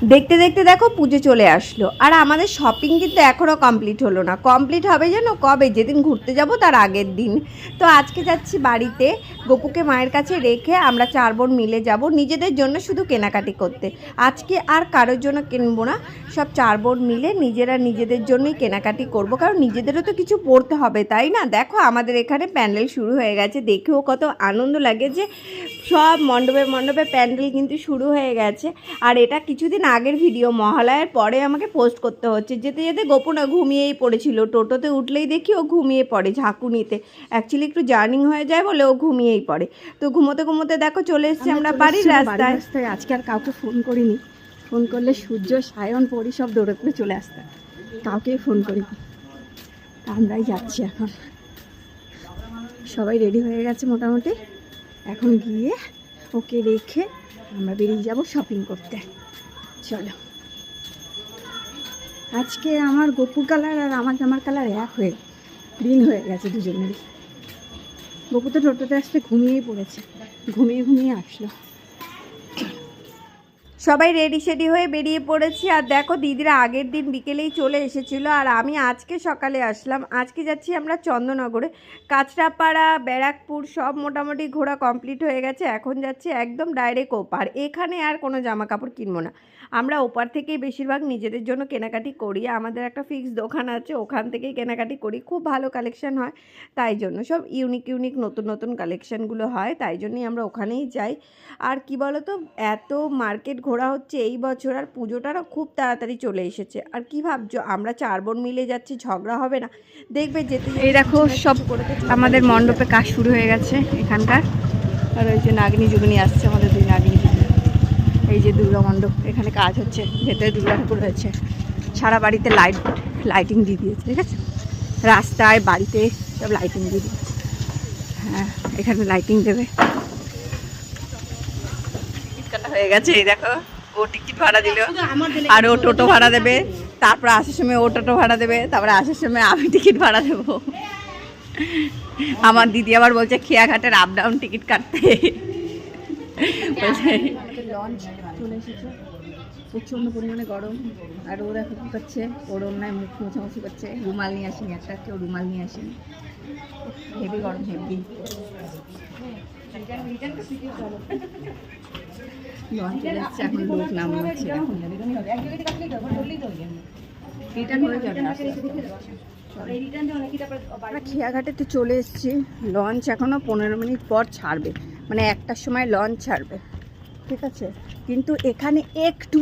দেখতে দেখতে দেখো পুজো চলে আসলো, আর আমাদের শপিং কিন্তু এখনও কমপ্লিট হলো না। কমপ্লিট হবে যেন কবে, যেদিন ঘুরতে যাব তার আগের দিন। তো আজকে যাচ্ছি বাড়িতে, গপুকে মায়ের কাছে রেখে আমরা 4 বোন মিলে যাব নিজেদের জন্য শুধু কেনাকাটি করতে। আজকে আর কারোর জন্য কিনবো না, সব 4 বোন মিলে নিজেরা নিজেদের জন্যই কেনাকাটি করব, কারণ নিজেদেরও তো কিছু পড়তে হবে, তাই না? দেখো আমাদের এখানে প্যান্ডেল শুরু হয়ে গেছে, দেখেও কত আনন্দ লাগে যে সব মণ্ডপে মণ্ডপে প্যান্ডেল কিন্তু শুরু হয়ে গেছে। আর এটা কিছুদিন আগের ভিডিও, মহালয়ার পরে আমাকে পোস্ট করতে হচ্ছে। যেতে যেতে গোপনা ঘুমিয়েই পড়েছিল, টোটোতে উঠলেই দেখি ও ঘুমিয়ে পড়ে ঝাঁকুনিতে। অ্যাকচুয়ালি একটু জার্নিং হয়ে যায় বলে ও ঘুমিয়েই পড়ে। তো ঘুমোতে ঘুমোতে দেখো চলে এসেছি আমরা বাড়ির রাস্তায়। আজকে আর কাউকে ফোন করিনি, ফোন করলে সূর্য সায়ন পরি সব দৌড়ে করে চলে আসতে, কাউকেই ফোন করিনি। আমরাই যাচ্ছি এখন, সবাই রেডি হয়ে গেছে মোটামুটি। এখন গিয়ে ওকে রেখে আমরা বেরিয়ে যাব শপিং করতে। চলো, আজকে আমার গপুর কালার আর আমার জামার কালার এক হয়ে গ্রিন হয়ে গেছে দুজনেরই। গপু তো টোটোতে আসতে ঘুমিয়েই পড়েছে, ঘুমিয়ে ঘুমিয়ে আসলো। সবাই রেডি সেডি হয়ে বেরিয়ে পড়েছি। আর দেখো দিদিরা আগের দিন বিকেলেই চলে এসেছিলো, আর আমি আজকে সকালে আসলাম। আজকে যাচ্ছি আমরা চন্দননগরে, কাঁচরাপাড়া, ব্যারাকপুর সব মোটামুটি ঘোরা কমপ্লিট হয়ে গেছে। এখন যাচ্ছি একদম ডাইরেক্ট ওপার। এখানে আর কোনো জামা কাপড় কিনবো না, আমরা ওপার থেকেই বেশিরভাগ নিজেদের জন্য কেনাকাটি করি। আমাদের একটা ফিক্সড দোকান আছে, ওখান থেকেই কেনাকাটি করি, খুব ভালো কালেকশন হয়। তাই জন্য সব ইউনিক ইউনিক নতুন নতুন কালেকশানগুলো হয়, তাই জন্যই আমরা ওখানেই যাই। আর কি বলো তো, এত মার্কেট ঘোরা হচ্ছে এই বছর, আর পুজোটারও খুব তাড়াতাড়ি চলে এসেছে। আর কি ভাবছো, আমরা 4 বোন মিলে যাচ্ছি, ঝগড়া হবে না? দেখবে যেতে এই দেখো সব আমাদের মণ্ডপে কাজ শুরু হয়ে গেছে এখানকার। আর ওই যে নাগিনী যুগিনী আসছে, আমাদের 2 নাগিনী যুগিনী। এই যে দুর্গা মণ্ডপ, এখানে কাজ হচ্ছে, ভেতরে দুর্গা ঠাকুর হয়েছে। সারা বাড়িতে লাইটিং দিয়ে দিয়েছে, ঠিক আছে? রাস্তায় বাড়িতে সব লাইটিং দিয়ে দিয়েছে। হ্যাঁ, এখানে লাইটিং দেবে। হয়ে গেছে, এই দেখো ও টিকিট ভাড়া দিল, আর ও টোটো ভাড়া দেবে, তারপর আসার সময় ও টোটো ভাড়া দেবে, তারপরে আসার সময় আমি টিকিট ভাড়া দেবো। আমার দিদি আবার বলছে খেয়াঘাটের আপ ডাউন টিকিট কাটতে। লঞ্চ চলে এসেছে, প্রচণ্ড পরিমাণে গরম। আর ও দেখো কী করছে, ওর অন্যায় মুখ মোছামুছি করছে। রুমাল নিয়ে আসেনি, একটা কেউ রুমাল নিয়ে আসেনি। হেভি গরম, হেভি। লঞ্চ চলে এসছে, এখন লোক নামাচ্ছে। রিটার্ন হয়ে যাবে। আমরা খেয়াঘাটেতে চলে এসেছি। লঞ্চ এখনও 15 মিনিট পর ছাড়বে, মানে 1টার সময় লঞ্চ ছাড়বে, ঠিক আছে? কিন্তু এখানে একটু